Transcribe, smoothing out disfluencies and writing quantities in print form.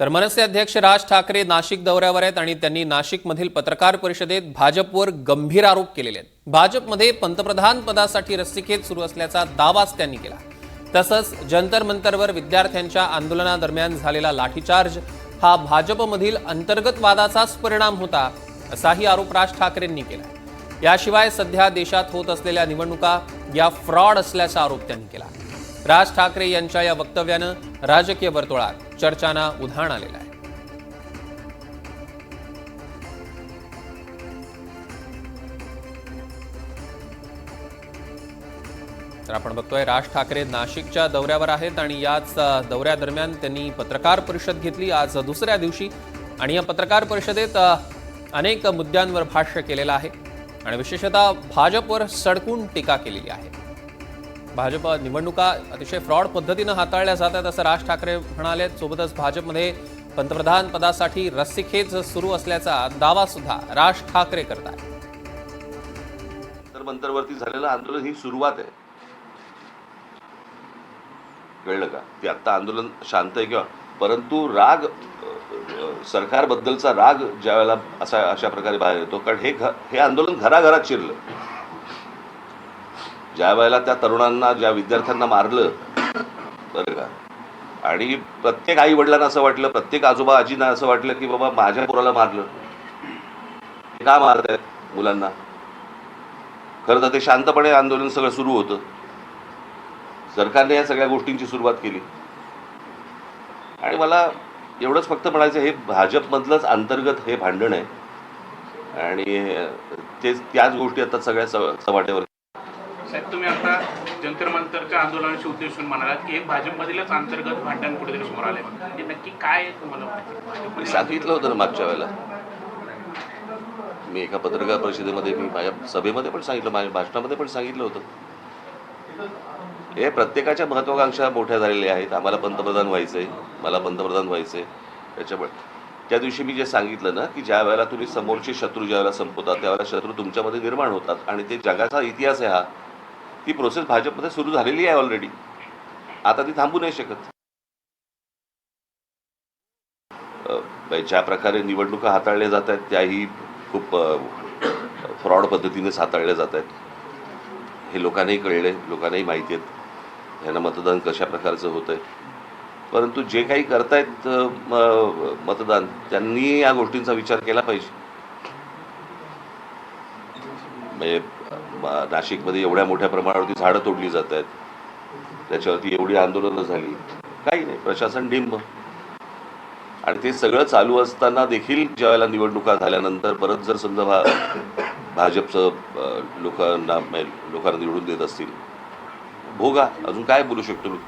तर मनसे अध्यक्ष राज ठाकरे नाशिक दौऱ्यावर आहेत आणि त्यांनी नाशिकमधील पत्रकार परिषदेत भाजपवर गंभीर आरोप केलेले आहेत। भाजपमध्ये पंतप्रधान पदासाठी रस्सीखेच सुरू असल्याचा दावाच त्यांनी केला। तसंच जंतर मंतरवर विद्यार्थ्यांच्या आंदोलनादरम्यान झालेला लाठीचार्ज हा भाजपमधील अंतर्गत वादाचाच परिणाम होता, असाही आरोप राज ठाकरेंनी केला। याशिवाय सध्या देशात होत असलेल्या निवडणुका या फ्रॉड असल्याचा आरोप त्यांनी केला। राज ठाकरे यांच्या या वक्तव्यानं राजकीय वर्तुळात चर्चांना उधाण आलेलं आहे। तर आपण बघतोय राज ठाकरे नाशिकच्या दौऱ्यावर आहेत आणि याच दौऱ्यादरम्यान त्यांनी पत्रकार परिषद घेतली आज दुसऱ्या दिवशी आणि या पत्रकार परिषदेत अनेक मुद्द्यांवर भाष्य केलेलं आहे आणि विशेषतः भाजपवर सडकून टीका केलेली आहे। भाजप निवडणुका अतिशय फ्रॉड पद्धतीने हाताळल्या जातात असं राज ठाकरे म्हणाले। सोबतच भाजपमध्ये पंतप्रधान पदासाठी रस्सीखेच सुरू असल्याचा दावा सुद्धा राज ठाकरे करतात। तर मंतरवरती झालेलं आंदोलन ही सुरुवात आहे, कळलं का? ते आता आंदोलन शांत आहे किंवा परंतु राग सरकारबद्दलचा राग ज्यावेळेला अशा प्रकारे बाहेर येतो, कारण हे आंदोलन घराघरात शिरलं। ज्या वेळेला त्या तरुणांना ज्या विद्यार्थ्यांना मारलं, बरं का, आणि प्रत्येक आई वडिलांना असं वाटलं, प्रत्येक आजोबा आजींना असं वाटलं की बाबा माझ्या पोराला मारलं, का मारत आहेत मुलांना? खरं तर ते शांतपणे आंदोलन सगळं सुरू होतं। सरकारने या सगळ्या गोष्टींची सुरुवात केली आणि मला एवढंच फक्त म्हणायचं, हे भाजपमधलंच अंतर्गत हे भांडण आहे आणि त्याच गोष्टी आता सगळ्या सपाट्यावर। साहेब, तुम्ही आता जंतर मंतरच्या आंदोलनाशी उद्देशून म्हणालात की एक भाजपमधीलच अंतर्गत भांडण कुठेतरी समोर आले, म्हणजे नक्की काय तुम्हाला वाटतं? मी सांगितलं होतं ना मागच्या वेळेला, मी एका पत्रकार परिषदेमध्ये, मी माझ्या सभेमध्ये पण सांगितलं, माझ्या भाषणामध्ये पण सांगितलं होतं, हे प्रत्येकाच्या महत्वाकांक्षा मोठ्या झालेल्या आहेत। आम्हाला पंतप्रधान व्हायचंय, मला पंतप्रधान व्हायचंय। त्याच्यामुळे त्या दिवशी मी जे सांगितलं ना की ज्या वेळेला तुम्ही समोरचे शत्रू ज्यावेळेला संपवतात त्यावेळेला शत्रू तुमच्यामध्ये निर्माण होतात आणि ते जगाचा इतिहास आहे हा। ती प्रोसेस भाजपमध्ये सुरू झालेली आहे ऑलरेडी, आता ती थांबू नाही शकत। ज्या प्रकारे निवडणुका हाताळल्या जात आहेत त्याही खूप फ्रॉड पद्धतीनेच हाताळल्या जात आहेत। हे लोकांनाही कळले, लोकांनाही माहिती आहेत यांना मतदान कशा प्रकारचं होतंय। परंतु जे काही करतायत मतदान, त्यांनी या गोष्टींचा विचार केला पाहिजे। म्हणजे नाशिकमध्ये एवढ्या मोठ्या प्रमाणावरती झाडं तोडली जात आहेत, त्याच्यावरती एवढी आंदोलनं झाली, काही नाही, प्रशासन डिंब। आणि ते सगळं चालू असताना देखील ज्यावेळेला निवडणुका झाल्यानंतर परत जर समजा भाजपचं लोकांना निवडून देत असतील, भोगा, अजून काय बोलू शकतो मी?